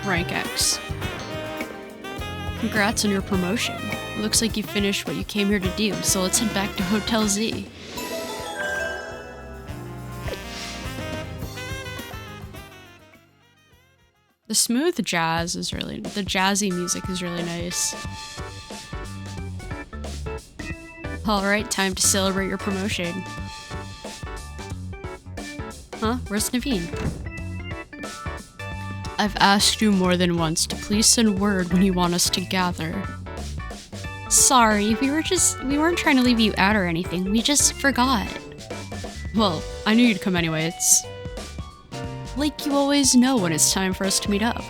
Rank X. Congrats on your promotion. It looks like you finished what you came here to do, so let's head back to Hotel Z. The smooth jazz is really, the jazzy music is really nice. Alright, time to celebrate your promotion. Huh? Where's Naveen? I've asked you more than once to please send word when you want us to gather. Sorry, we weren't trying to leave you out or anything, we just forgot. Well, I knew you'd come anyway, it's like you always know when it's time for us to meet up.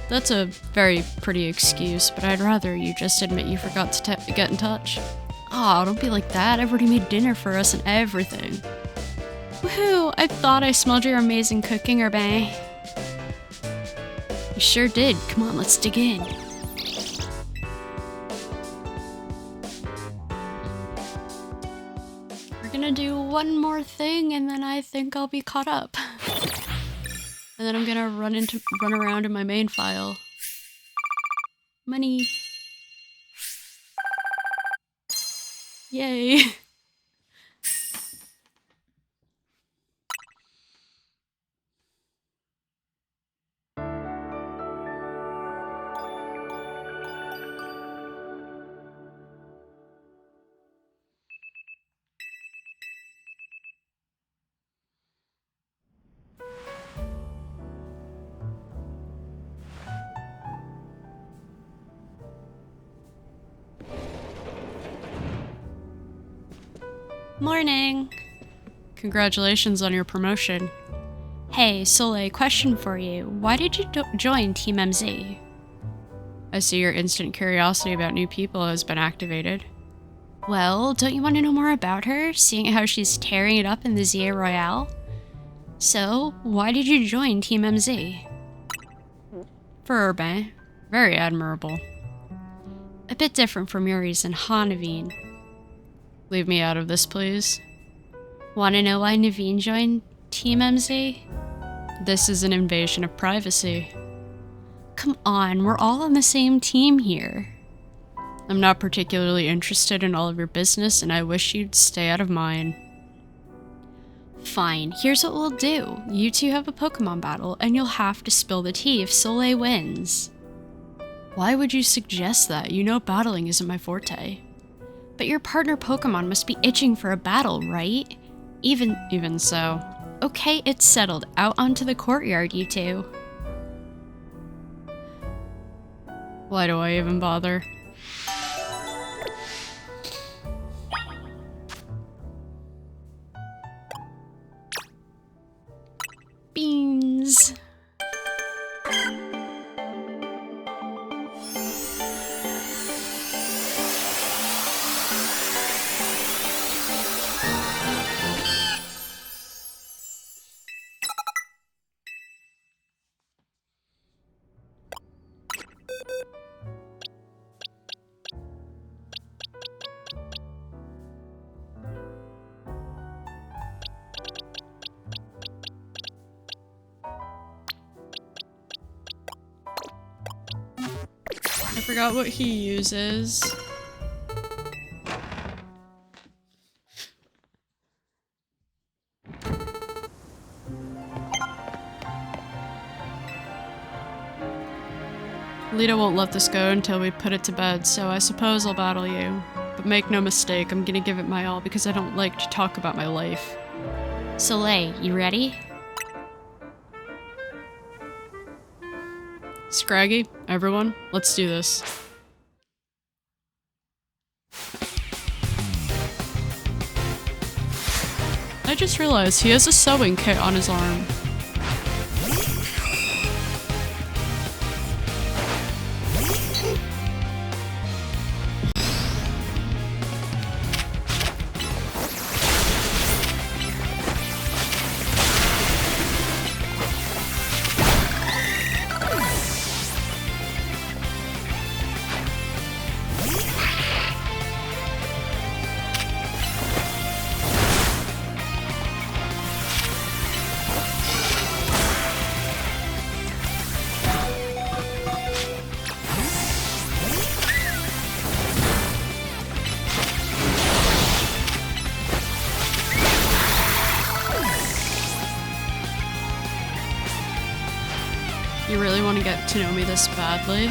That's a very pretty excuse, but I'd rather you just admit you forgot to get in touch. Aw, don't be like that, I've already made dinner for us and everything. Woohoo, I thought I smelled your amazing cooking, Urbain. You sure did. Come on, let's dig in. We're gonna do one more thing and then I think I'll be caught up. And then I'm gonna run around in my main file. Money. Yay. Morning. Congratulations on your promotion. Hey, Soleil, question for you. Why did you join Team MZ? I see your instant curiosity about new people has been activated. Well, don't you want to know more about her, seeing how she's tearing it up in the ZA Royale? So, why did you join Team MZ? For Urbain. Very admirable. A bit different from Yuri's and Naveen. Leave me out of this, please. Wanna know why Naveen joined Team MZ? This is an invasion of privacy. Come on, we're all on the same team here. I'm not particularly interested in all of your business, and I wish you'd stay out of mine. Fine, here's what we'll do. You two have a Pokemon battle, and you'll have to spill the tea if Soleil wins. Why would you suggest that? You know battling isn't my forte. But your partner Pokemon must be itching for a battle, right? Even so. Okay, it's settled. Out onto the courtyard, you two. Why do I even bother? Beans. I forgot what he uses. Lita won't let this go until we put it to bed, so I suppose I'll battle you. But make no mistake, I'm gonna give it my all because I don't like to talk about my life. Soleil, you ready? Scraggy, everyone, let's do this. I just realized he has a sewing kit on his arm. You really want to get to know me this badly?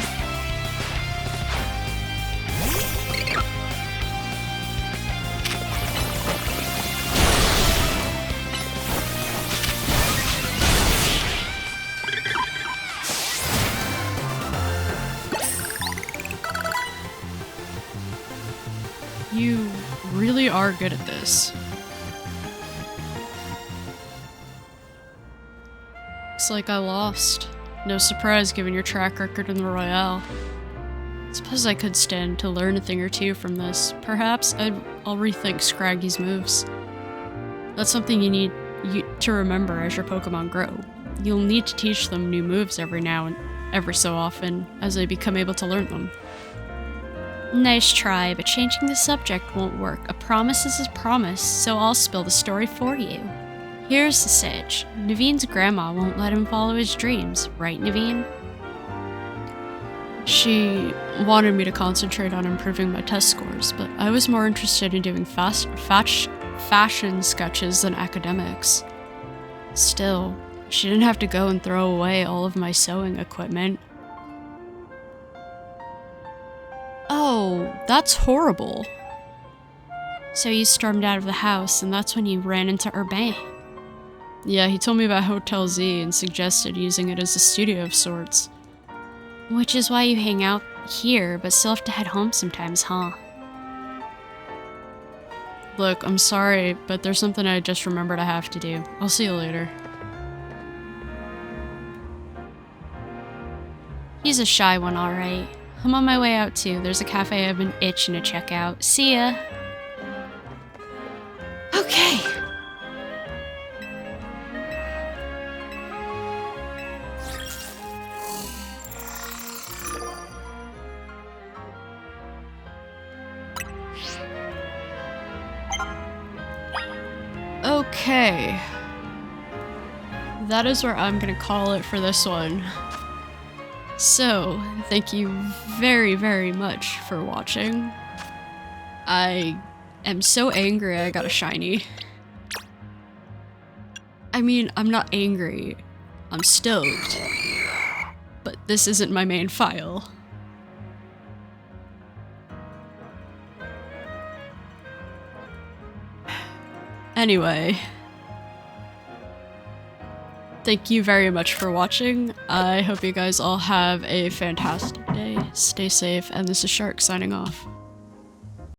You really are good at this. Looks like I lost. No surprise given your track record in the Royale. Suppose I could stand to learn a thing or two from this. Perhaps I'll rethink Scraggy's moves. That's something you need to remember as your Pokemon grow. You'll need to teach them new moves every now and every so often as they become able to learn them. Nice try, but changing the subject won't work. A promise is a promise, so I'll spill the story for you. Here's the sitch. Naveen's grandma won't let him follow his dreams, right, Naveen? She wanted me to concentrate on improving my test scores, but I was more interested in doing fashion sketches than academics. Still, she didn't have to go and throw away all of my sewing equipment. Oh, that's horrible. So you stormed out of the house, and that's when you ran into Urbain. Yeah, he told me about Hotel Z and suggested using it as a studio of sorts. Which is why you hang out here, but still have to head home sometimes, huh? Look, I'm sorry, but there's something I just remembered I have to do. I'll see you later. He's a shy one, alright. I'm on my way out too. There's a cafe I've been itching to check out. See ya! Okay. Okay. That is where I'm gonna call it for this one. So, thank you very, very much for watching. I am so angry I got a shiny. I mean, I'm not angry. I'm stoked. But this isn't my main file. Anyway. Thank you very much for watching. I hope you guys all have a fantastic day. Stay safe, and this is Shark signing off.